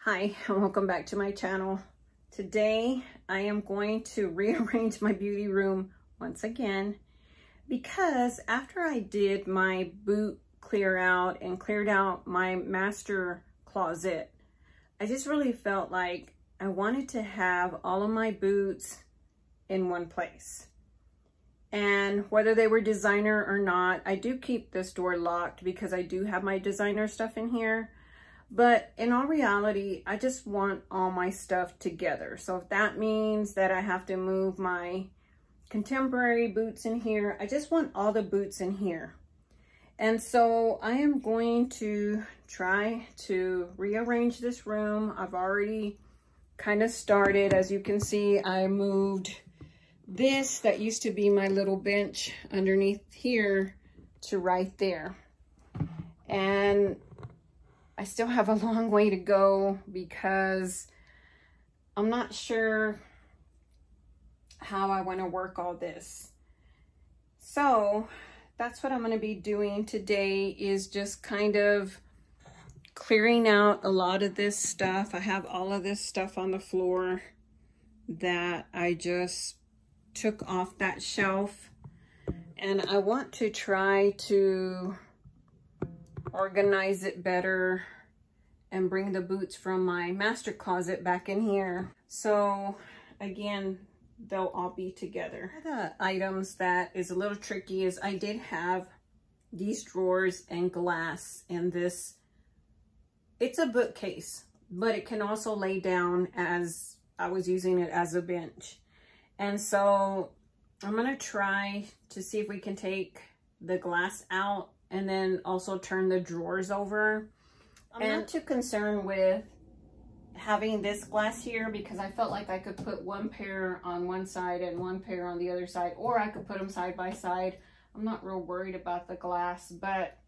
Hi, and welcome back to my channel. Today, I am going to rearrange my beauty room once again because after I did my boot clear out and cleared out my master closet, I just really felt like I wanted to have all of my boots in one place. And whether they were designer or not, I do keep this door locked because I do have my designer stuff in here. But in all reality, I just want all my stuff together. So if that means that I have to move my contemporary boots in here, I just want all the boots in here. And so I am going to try to rearrange this room. I've already kind of started. As you can see, I moved this that used to be my little bench underneath here to right there. And I still have a long way to go because I'm not sure how I want to work all this. So that's what I'm going to be doing today, is just kind of clearing out a lot of this stuff. I have all of this stuff on the floor that I just took off that shelf, and I want to try to organize it better and bring the boots from my master closet back in here. So again, they'll all be together. The items that is a little tricky is I did have these drawers and glass in this. It's a bookcase, but it can also lay down as I was using it as a bench. And so I'm gonna try to see if we can take the glass out and then also turn the drawers over. I'm not too concerned with having this glass here because I felt like I could put one pair on one side and one pair on the other side, or I could put them side by side. I'm not real worried about the glass, but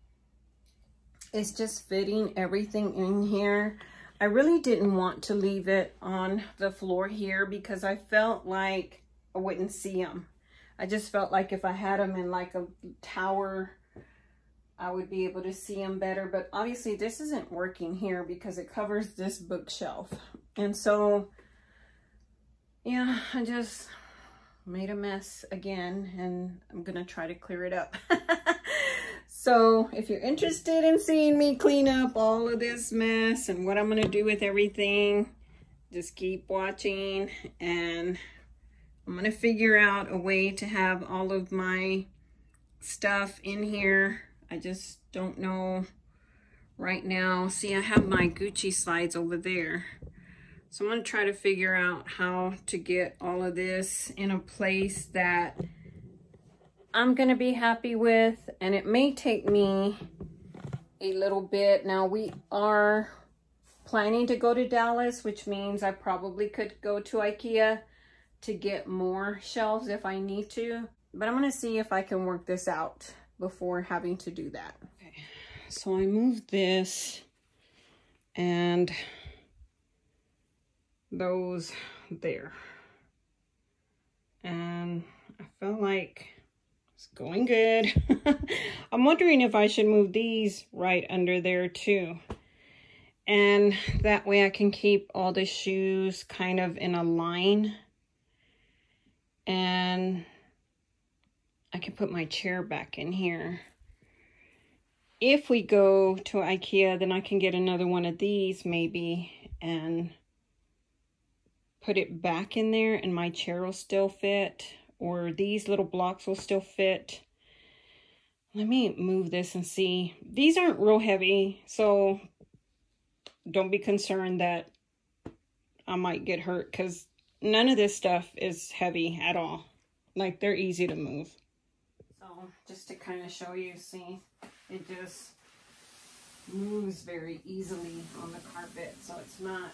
it's just fitting everything in here. I really didn't want to leave it on the floor here because I felt like I wouldn't see them. I just felt like if I had them in like a tower, I would be able to see them better. But obviously this isn't working here because it covers this bookshelf. And so, yeah, I just made a mess again, and I'm gonna try to clear it up. So if you're interested in seeing me clean up all of this mess and what I'm gonna do with everything, just keep watching, and I'm gonna figure out a way to have all of my stuff in here. I just don't know right now. See, I have my Gucci slides over there. So I'm gonna try to figure out how to get all of this in a place that I'm gonna be happy with. And it may take me a little bit. Now we are planning to go to Dallas, which means I probably could go to IKEA to get more shelves if I need to. But I'm gonna see if I can work this out before having to do that. Okay, so I moved this and those there. And I felt like it's going good. I'm wondering if I should move these right under there too. And that way I can keep all the shoes kind of in a line. And I can put my chair back in here. If we go to IKEA, then I can get another one of these maybe and put it back in there, and my chair will still fit, or these little blocks will still fit. Let me move this and see. These aren't real heavy, so don't be concerned that I might get hurt, because none of this stuff is heavy at all. Like, they're easy to move. So just to kind of show you, see, it just moves very easily on the carpet, so it's not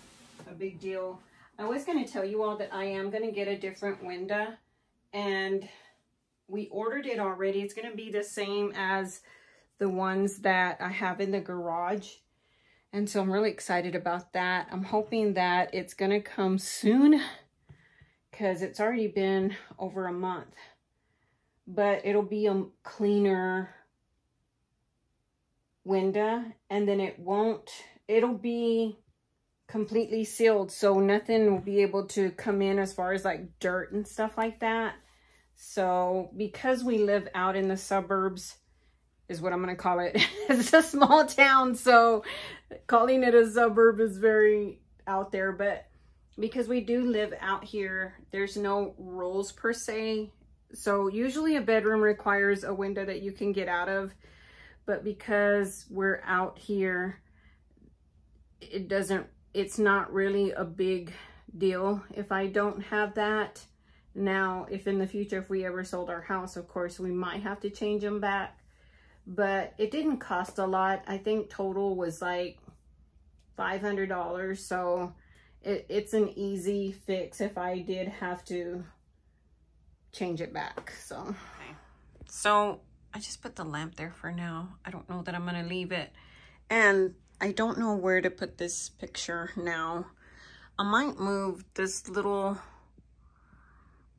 a big deal. I was going to tell you all that I am going to get a different window, and we ordered it already. It's going to be the same as the ones that I have in the garage, and so I'm really excited about that. I'm hoping that it's going to come soon because it's already been over a month. But it'll be a cleaner window, and then it'll be completely sealed, so nothing will be able to come in as far as like dirt and stuff like that. So because we live out in the suburbs, is what I'm going to call it. It's a small town, so calling it a suburb is very out there, but because we do live out here, there's no rules per se. So usually a bedroom requires a window that you can get out of, but because we're out here, it's not really a big deal if I don't have that. Now, if in the future, if we ever sold our house, of course, we might have to change them back. But it didn't cost a lot. I think total was like $500. So it's an easy fix if I did have to change it back. So, okay. So I just put the lamp there for now. I don't know that I'm going to leave it. And I don't know where to put this picture now. I might move this little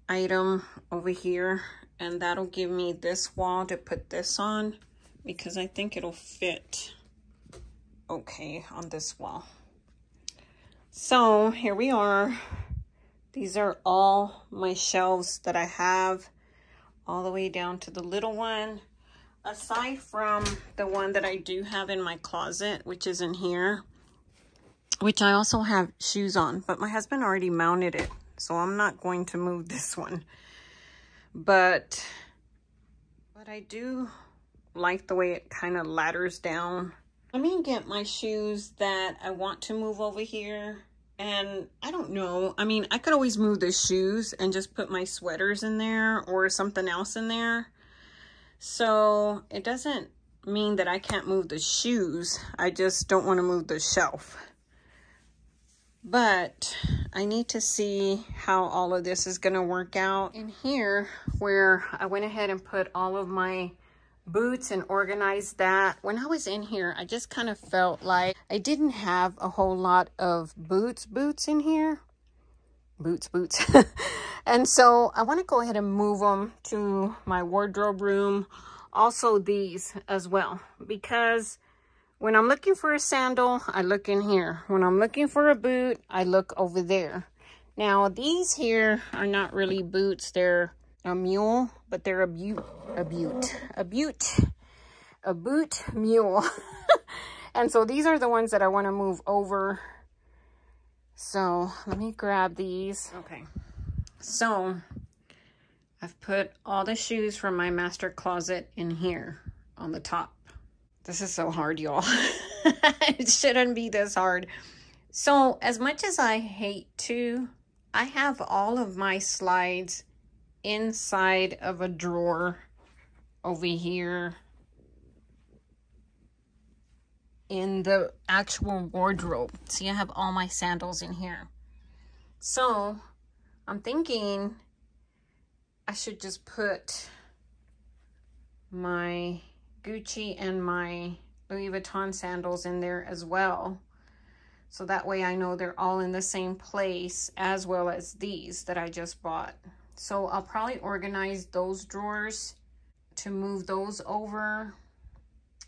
item over here, and that'll give me this wall to put this on, because I think it'll fit okay on this wall. So here we are. These are all my shelves that I have, all the way down to the little one, aside from the one that I do have in my closet, which is in here, which I also have shoes on, but my husband already mounted it, so I'm not going to move this one. But I do like the way it kind of ladders down. Let me get my shoes that I want to move over here. And I don't know, I mean, I could always move the shoes and just put my sweaters in there or something else in there. So it doesn't mean that I can't move the shoes. I just don't want to move the shelf. But I need to see how all of this is going to work out. In here, where I went ahead and put all of my boots and organized that, when I was in here, I just kind of felt like I didn't have a whole lot of boots in here. Boots. And so I want to go ahead and move them to my wardrobe room. Also these as well, because when I'm looking for a sandal, I look in here. When I'm looking for a boot, I look over there. Now, these here are not really boots. They're a mule, but they're a boot mule. And so these are the ones that I want to move over. So let me grab these. Okay. So I've put all the shoes from my master closet in here on the top. This is so hard, y'all. It shouldn't be this hard. So as much as I hate to, I have all of my slides inside of a drawer over here in the actual wardrobe. See, I have all my sandals in here. So I'm thinking I should just put my Gucci and my Louis Vuitton sandals in there as well. So that way I know they're all in the same place, as well as these that I just bought. So I'll probably organize those drawers to move those over,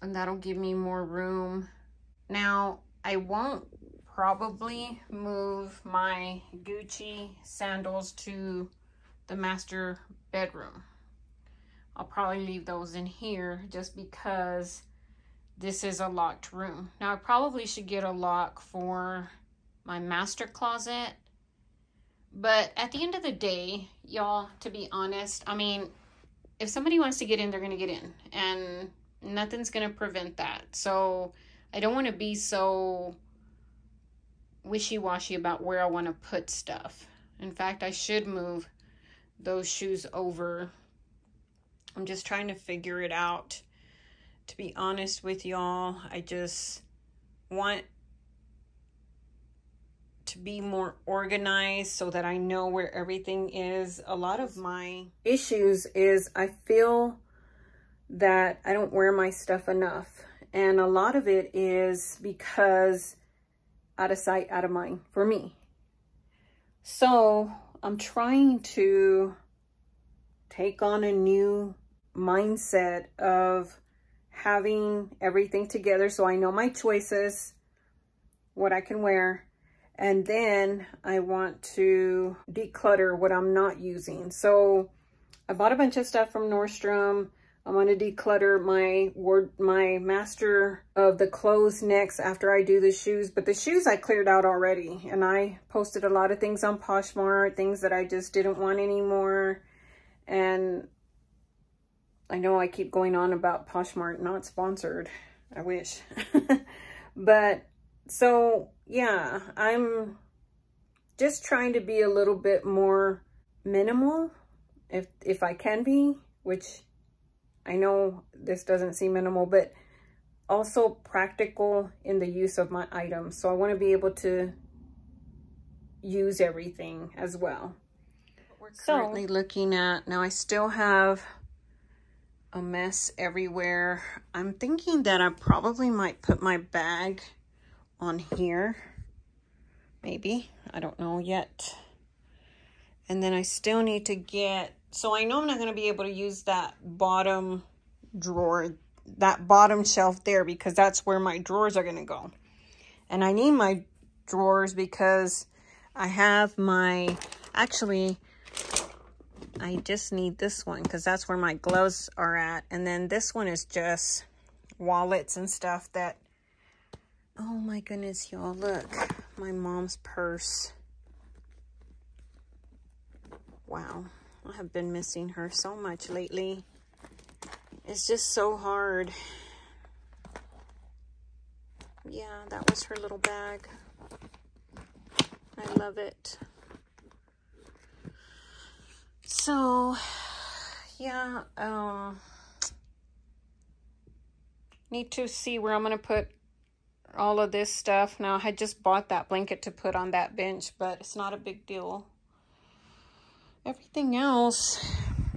and that'll give me more room. Now, I won't probably move my Gucci sandals to the master bedroom. I'll probably leave those in here just because this is a locked room. Now, I probably should get a lock for my master closet. But at the end of the day, y'all, to be honest, I mean, if somebody wants to get in, they're going to get in. And nothing's going to prevent that. So I don't want to be so wishy-washy about where I want to put stuff. In fact, I should move those shoes over. I'm just trying to figure it out. To be honest with y'all, I just want to be more organized so that I know where everything is. A lot of my issues is I feel that I don't wear my stuff enough. And a lot of it is because out of sight, out of mind for me. So I'm trying to take on a new mindset of having everything together so I know my choices, what I can wear. And then I want to declutter what I'm not using. So I bought a bunch of stuff from Nordstrom. I want to declutter my master of the clothes next after I do the shoes. But the shoes I cleared out already. And I posted a lot of things on Poshmark, things that I just didn't want anymore. And I know I keep going on about Poshmark, not sponsored. I wish. But so yeah, I'm just trying to be a little bit more minimal if I can be, which I know this doesn't seem minimal, but also practical in the use of my items. So I want to be able to use everything as well. We're currently looking at, now I still have a mess everywhere. I'm thinking that I probably might put my bag on here. Maybe. I don't know yet. And then I still need to get, so I know I'm not going to be able to use that bottom drawer, that bottom shelf there, because that's where my drawers are going to go. And I need my drawers because I have my, actually, I just need this one because that's where my gloves are at. And then this one is just wallets and stuff that, oh my goodness, y'all, look, my mom's purse. Wow, I have been missing her so much lately. It's just so hard. Yeah, that was her little bag. I love it. So, yeah, need to see where I'm going to put all of this stuff. Now, I had just bought that blanket to put on that bench, but it's not a big deal. Everything else,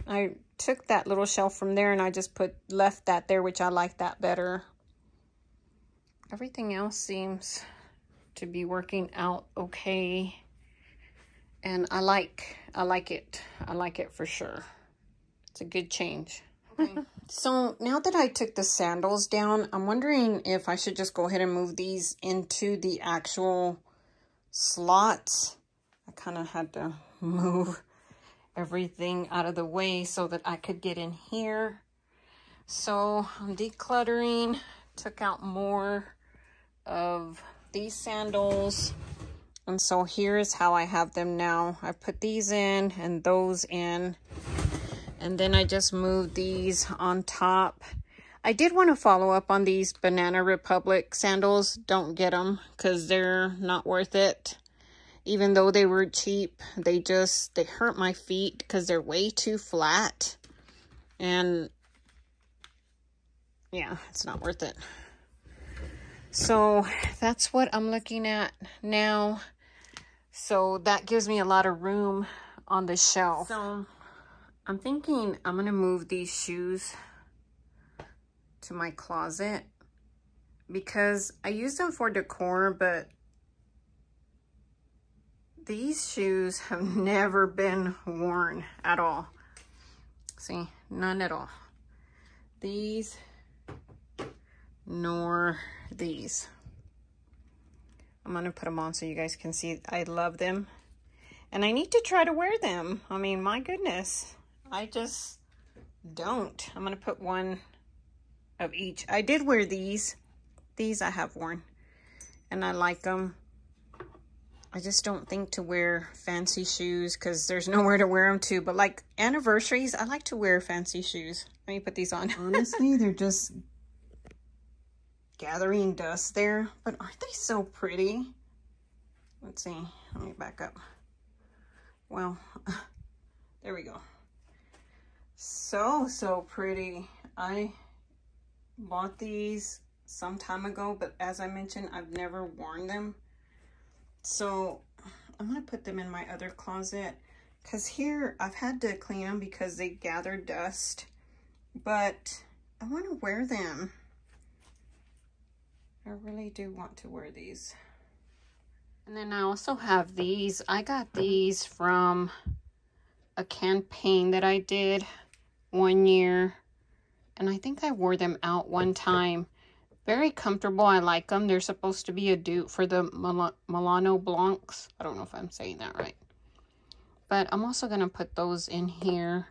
I took that little shelf from there and I just left that there, which I like that better. Everything else seems to be working out okay. And I like it. I like it for sure. It's a good change. Okay. So now that I took the sandals down, I'm wondering if I should just go ahead and move these into the actual slots. I kind of had to move everything out of the way so that I could get in here. So I'm decluttering, took out more of these sandals. And so here's how I have them now. I put these in and those in. And then I just moved these on top. I did want to follow up on these Banana Republic sandals. Don't get them because they're not worth it. Even though they were cheap, they hurt my feet because they're way too flat. And yeah, it's not worth it. So that's what I'm looking at now. So that gives me a lot of room on the shelf. So I'm thinking I'm going to move these shoes to my closet because I use them for decor, but these shoes have never been worn at all. See, none at all. These, nor these. I'm going to put them on so you guys can see. I love them. And I need to try to wear them. I mean, my goodness. I just don't. I'm going to put one of each. I did wear these. These I have worn. And I like them. I just don't think to wear fancy shoes because there's nowhere to wear them to. But like anniversaries, I like to wear fancy shoes. Let me put these on. Honestly, they're just gathering dust there. But aren't they so pretty? Let's see. Let me back up. Well, there we go. So pretty. I bought these some time ago, but as I mentioned, I've never worn them. So I'm going to put them in my other closet because here I've had to clean them because they gather dust, but I want to wear them. I really do want to wear these. And then I also have these. I got these from a campaign that I did one year, and I think I wore them out one time. Very comfortable. I like them. They're supposed to be a dupe for the Milano Blancs. I don't know if I'm saying that right. But I'm also going to put those in here.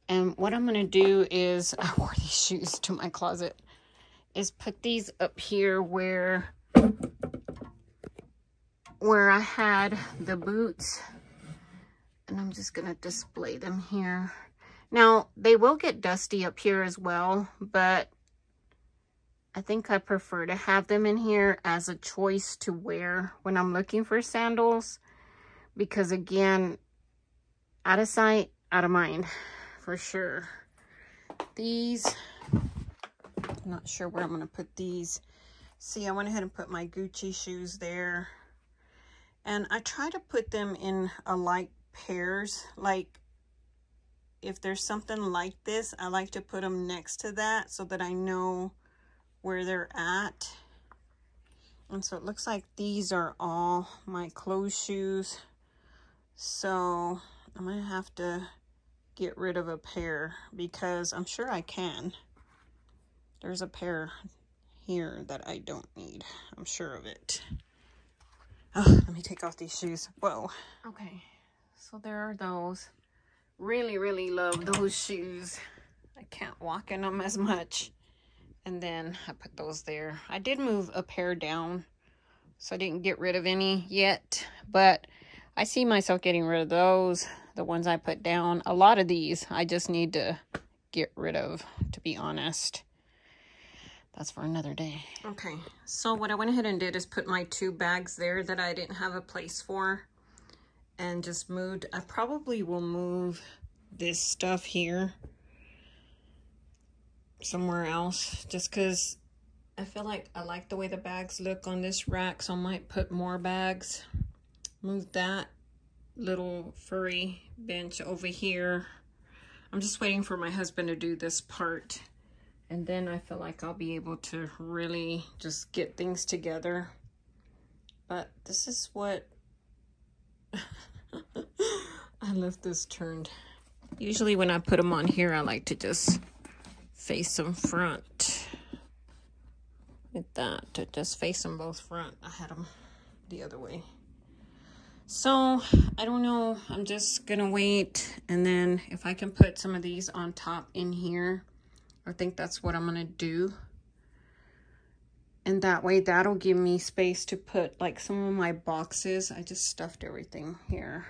And what I'm going to do is, I wore these shoes to my closet, is put these up here where I had the boots. And I'm just going to display them here. Now, they will get dusty up here as well, but I think I prefer to have them in here as a choice to wear when I'm looking for sandals. Because again, out of sight, out of mind, for sure. These, I'm not sure where I'm going to put these. See, I went ahead and put my Gucci shoes there. And I try to put them in alike pairs. Like, if there's something like this, I like to put them next to that so that I know where they're at. And so it looks like these are all my clothes shoes. So I'm gonna have to get rid of a pair because I'm sure I can. There's a pair here that I don't need. I'm sure of it. Oh, let me take off these shoes. Whoa. Okay, so there are those. Really, really love those shoes. I can't walk in them as much. And then I put those there. I did move a pair down, so I didn't get rid of any yet. But I see myself getting rid of those, the ones I put down. A lot of these I just need to get rid of, to be honest. That's for another day. Okay, so what I went ahead and did is put my 2 bags there that I didn't have a place for. And just moved. I probably will move this stuff here somewhere else, just because I feel like I like the way the bags look on this rack, so I might put more bags. Move that little furry bench over here. I'm just waiting for my husband to do this part, and then I feel like I'll be able to really just get things together. But this is what I left this turned. Usually when I put them on here, I like to just face them front. Like that, to just face them both front. I had them the other way. So, I don't know. I'm just gonna wait. And then if I can put some of these on top in here, I think that's what I'm gonna do. And that way, that'll give me space to put like some of my boxes. I just stuffed everything here.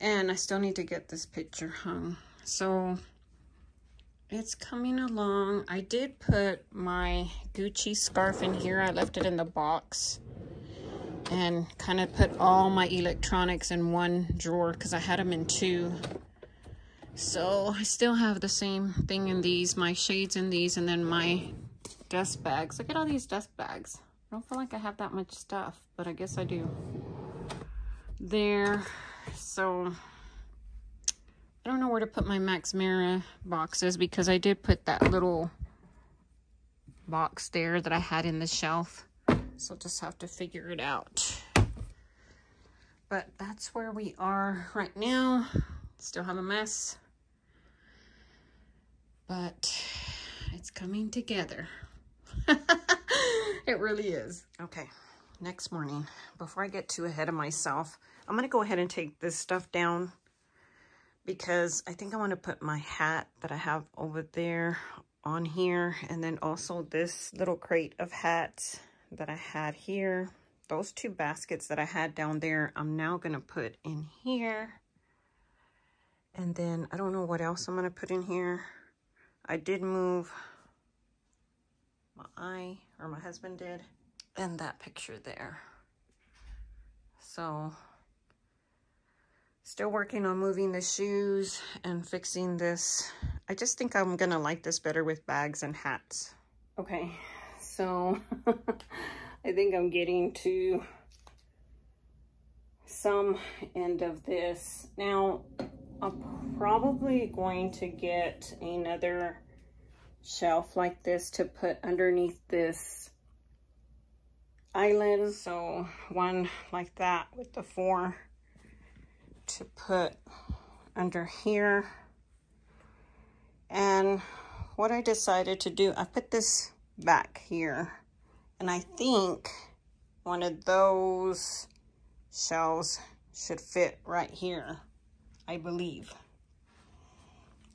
And I still need to get this picture hung. So it's coming along. I did put my Gucci scarf in here. I left it in the box. And kind of put all my electronics in one drawer because I had them in 2. So I still have the same thing in these. My shades in these, and then my dust bags. Look at all these dust bags. I don't feel like I have that much stuff, but I guess I do. There. So I don't know where to put my Max Mara boxes because I did put that little box there that I had in the shelf. So just have to figure it out. But that's where we are right now. Still have a mess. But it's coming together. It really is. Okay, next morning, before I get too ahead of myself, I'm gonna go ahead and take this stuff down because I think I want to put my hat that I have over there on here, and then also this little crate of hats that I had here. Those 2 baskets that I had down there, I'm now gonna put in here. And then I don't know what else I'm gonna put in here. I did move my husband did, and that picture there. So still working on moving the shoes and fixing this. I just think I'm gonna like this better with bags and hats. Okay, so I think I'm getting to some end of this. Now, I'm probably going to get another shelf like this to put underneath this island. So one like that with the 4 to put under here. And what I decided to do, I put this back here. And I think one of those shelves should fit right here, I believe.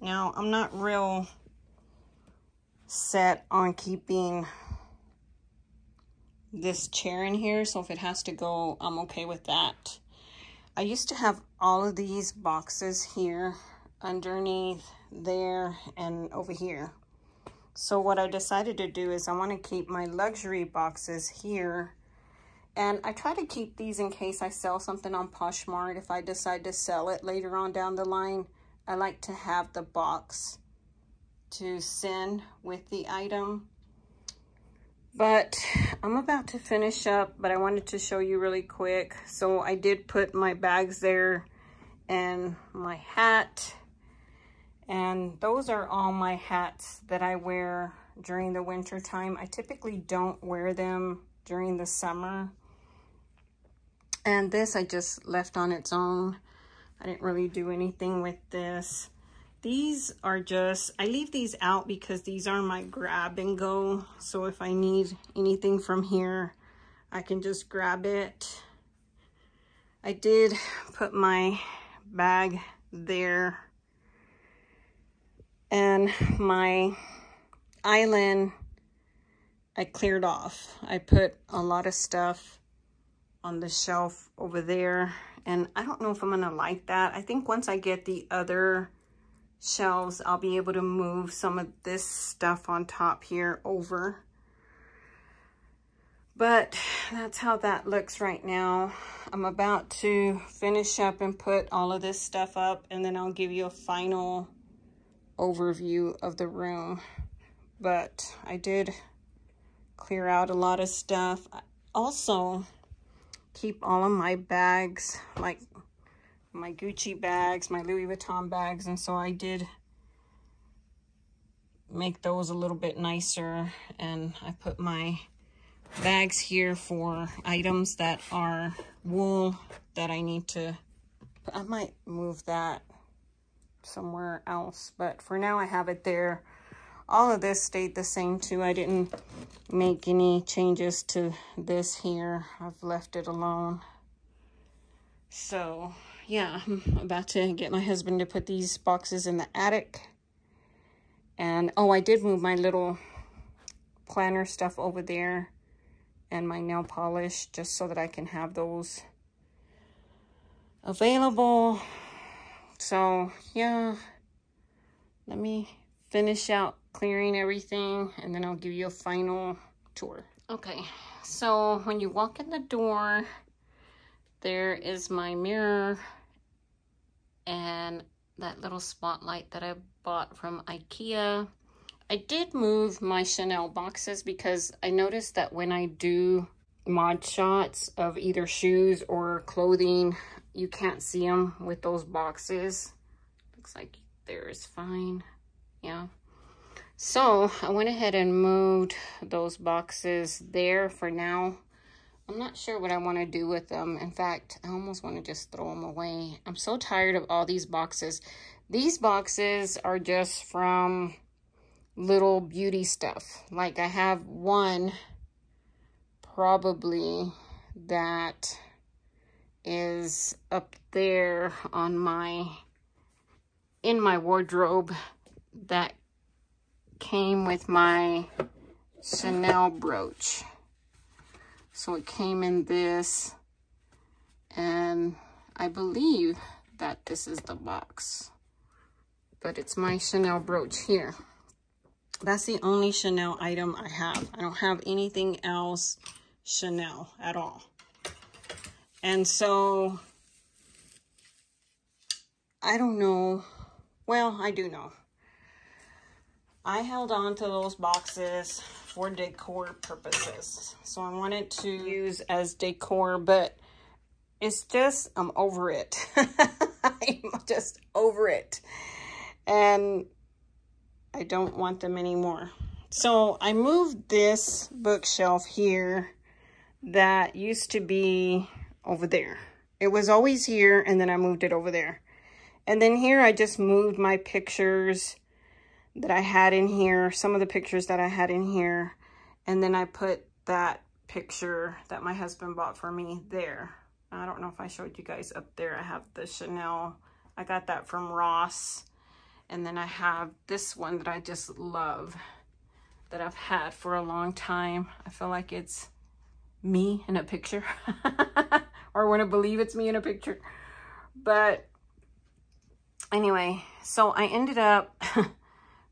Now, I'm not real set on keeping this chair in here, so if it has to go, I'm okay with that. I used to have all of these boxes here, underneath there, and over here. So what I decided to do is I want to keep my luxury boxes here, and I try to keep these in case I sell something on Poshmark. If I decide to sell it later on down the line, I like to have the box to send with the item. But I'm about to finish up, but I wanted to show you really quick. So I did put my bags there and my hat. And those are all my hats that I wear during the winter time. I typically don't wear them during the summer. And this I just left on its own. I didn't really do anything with this. These are just, I leave these out because these are my grab and go. So if I need anything from here, I can just grab it. I did put my bag there. And my island, I cleared off. I put a lot of stuff on the shelf over there. And I don't know if I'm gonna like that. I think once I get the other shelves, I'll be able to move some of this stuff on top here over. But that's how that looks right now. I'm about to finish up and put all of this stuff up, and then I'll give you a final overview of the room. But I did clear out a lot of stuff. I also keep all of my bags, like my Gucci bags, my Louis Vuitton bags, and so I did make those a little bit nicer, and I put my bags here for items that are wool that I need to, I might move that somewhere else, but for now I have it there. All of this stayed the same too. I didn't make any changes to this here. I've left it alone. So yeah, I'm about to get my husband to put these boxes in the attic. And oh, I did move my little planner stuff over there and my nail polish just so that I can have those available. So yeah, let me finish out clearing everything and then I'll give you a final tour. Okay, so when you walk in the door, there is my mirror and that little spotlight that I bought from IKEA. I did move my Chanel boxes because I noticed that when I do mod shots of either shoes or clothing, you can't see them with those boxes. Looks like there is fine. Yeah. So I went ahead and moved those boxes there for now. I'm not sure what I want to do with them. In fact, I almost want to just throw them away. I'm so tired of all these boxes. These boxes are just from little beauty stuff. Like I have one probably that is up there on in my wardrobe that came with my Chanel brooch. So it came in this, and I believe that this is the box, but it's my Chanel brooch here. That's the only Chanel item I have. I don't have anything else Chanel at all. And so I don't know. Well, I do know. I held on to those boxes for decor purposes. So I wanted to use as decor, but it's just, I'm over it. I'm just over it. And I don't want them anymore. So I moved this bookshelf here that used to be over there. It was always here, and then I moved it over there. And then here I just moved my pictures that I had in here, some of the pictures that I had in here. And then I put that picture that my husband bought for me there. I don't know if I showed you guys up there. I have the Chanel. I got that from Ross. And then I have this one that I just love, that I've had for a long time. I feel like it's me in a picture. Or I want to believe it's me in a picture. But anyway, so I ended up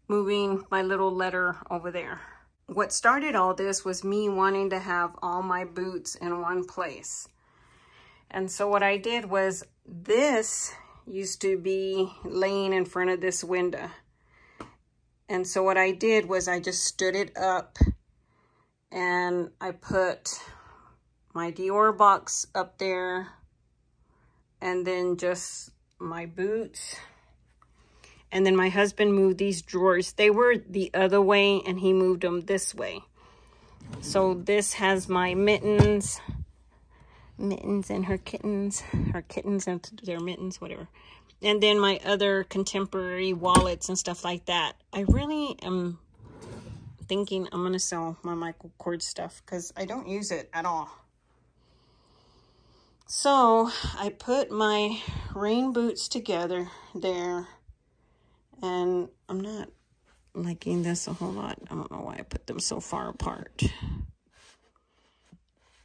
moving my little letter over there. What started all this was me wanting to have all my boots in one place. And so what I did was, this used to be laying in front of this window. And so what I did was I just stood it up and I put my Dior box up there, and then just my boots. And then my husband moved these drawers. They were the other way and he moved them this way. So this has my mittens and her kittens and their mittens, whatever. And then my other contemporary wallets and stuff like that. I really am thinking I'm gonna sell my Michael Kors stuff because I don't use it at all. So I put my rain boots together there, and I'm not liking this a whole lot. I don't know why I put them so far apart.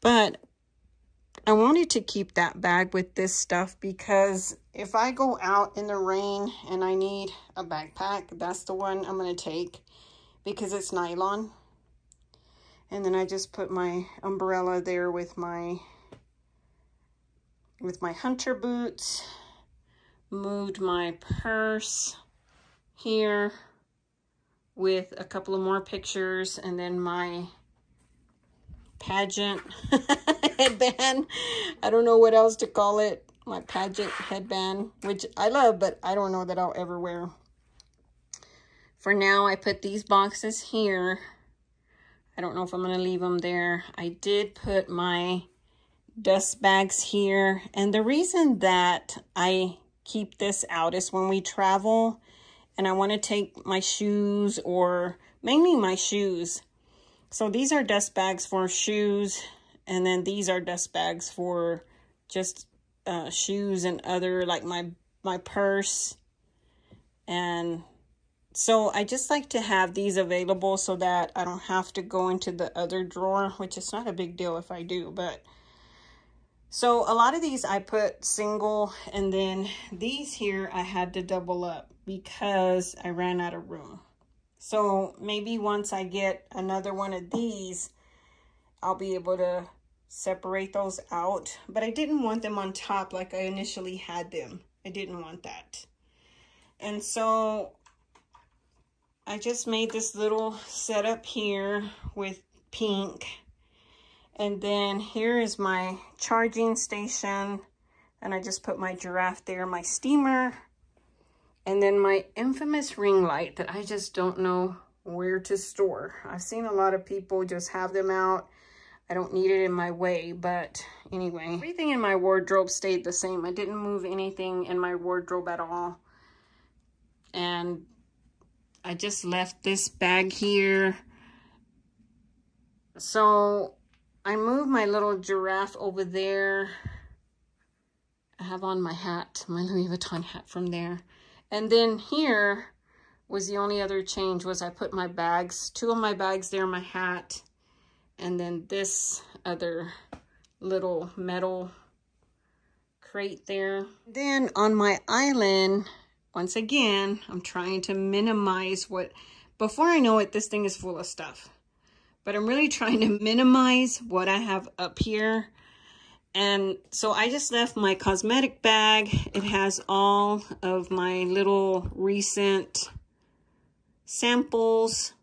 But I wanted to keep that bag with this stuff because if I go out in the rain and I need a backpack, that's the one I'm going to take because it's nylon. And then I just put my umbrella there with my hunter boots, moved my purse here with a couple of more pictures, and then my pageant headband. I don't know what else to call it. My pageant headband, which I love, but I don't know that I'll ever wear. For now, I put these boxes here. I don't know if I'm going to leave them there. I did put my dust bags here. And the reason that I keep this out is when we travel and I want to take my shoes, or mainly my shoes. So these are dust bags for shoes, and then these are dust bags for just shoes and other, like my purse. And so I just like to have these available so that I don't have to go into the other drawer, which is not a big deal if I do. But so a lot of these I put single, and then these here I had to double up because I ran out of room. So maybe once I get another one of these, I'll be able to separate those out. But I didn't want them on top like I initially had them. I didn't want that. And so I just made this little setup here with pink. And then here is my charging station. And I just put my giraffe there, my steamer. And then my infamous ring light that I just don't know where to store. I've seen a lot of people just have them out. I don't need it in my way, but anyway. Everything in my wardrobe stayed the same. I didn't move anything in my wardrobe at all. And I just left this bag here. So I moved my little giraffe over there. I have on my hat, my Louis Vuitton hat from there. And then here was the only other change, was I put my bags, two of my bags there, my hat, and then this other little metal crate there. Then on my island, once again, I'm trying to minimize what, before I know it, this thing is full of stuff. But I'm really trying to minimize what I have up here. And so I just left my cosmetic bag. It has all of my little recent samples.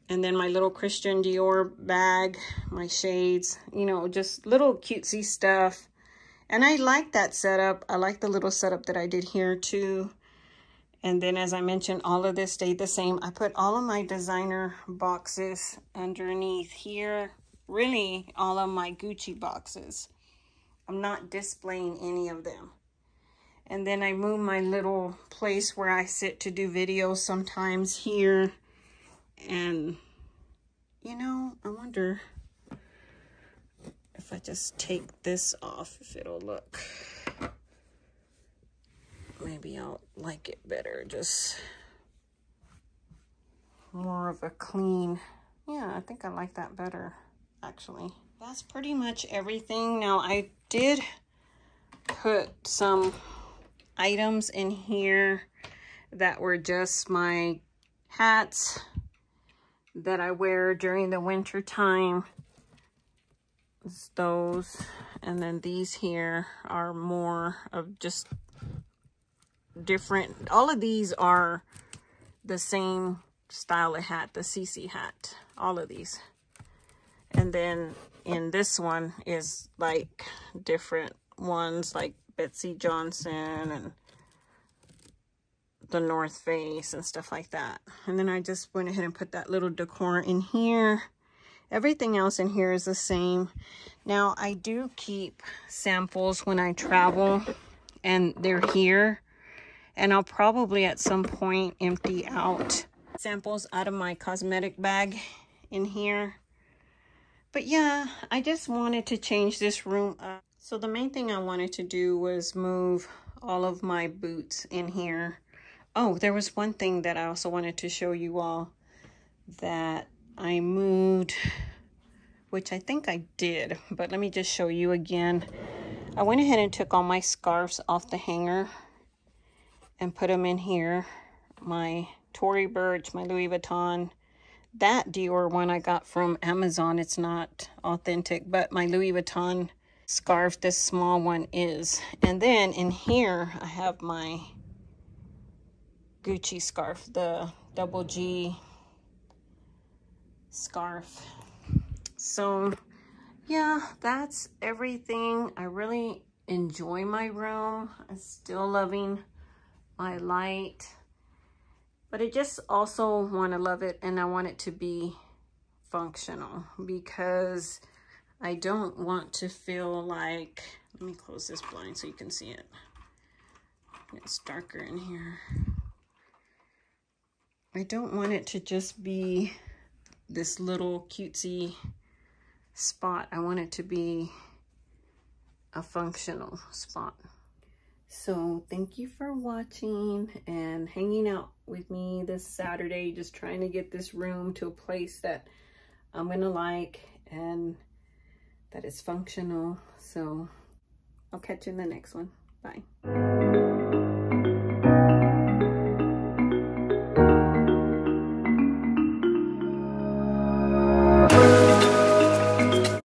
And then my little Christian Dior bag, my shades, you know, just little cutesy stuff. And I like that setup. I like the little setup that I did here too. And then, as I mentioned, all of this stayed the same. I put all of my designer boxes underneath here. Really, all of my Gucci boxes. I'm not displaying any of them. And then I move my little place where I sit to do videos sometimes here. And you know, I wonder if I just take this off, if it'll look, maybe I'll like it better, just more of a clean, yeah, I think I like that better, actually. That's pretty much everything. Now, I did put some items in here that were just my hats that I wear during the winter time. It's those, and then these here are more of just different. All of these are the same style of hat, the CC hat, all of these. And then in this one is like different ones, like Betsy Johnson and the North Face and stuff like that. And then I just went ahead and put that little decor in here. Everything else in here is the same. Now, I do keep samples when I travel, and they're here. And I'll probably at some point empty out samples out of my cosmetic bag in here. But yeah, I just wanted to change this room up. So the main thing I wanted to do was move all of my boots in here. Oh, there was one thing that I also wanted to show you all that I moved, which I think I did, but let me just show you again. I went ahead and took all my scarves off the hanger and put them in here. My Tory Burch, my Louis Vuitton, that Dior one I got from Amazon. It's not authentic, but my Louis Vuitton scarf, this small one is. And then in here, I have my Gucci scarf, the double G scarf. So yeah, that's everything. I really enjoy my room. I'm still loving my light, but I just also want to love it, and I want it to be functional, because I don't want to feel like, let me close this blind so you can see it. It's darker in here. I don't want it to just be this little cutesy spot. I want it to be a functional spot. So thank you for watching and hanging out with me this Saturday, just trying to get this room to a place that I'm gonna like and that is functional. So I'll catch you in the next one. Bye.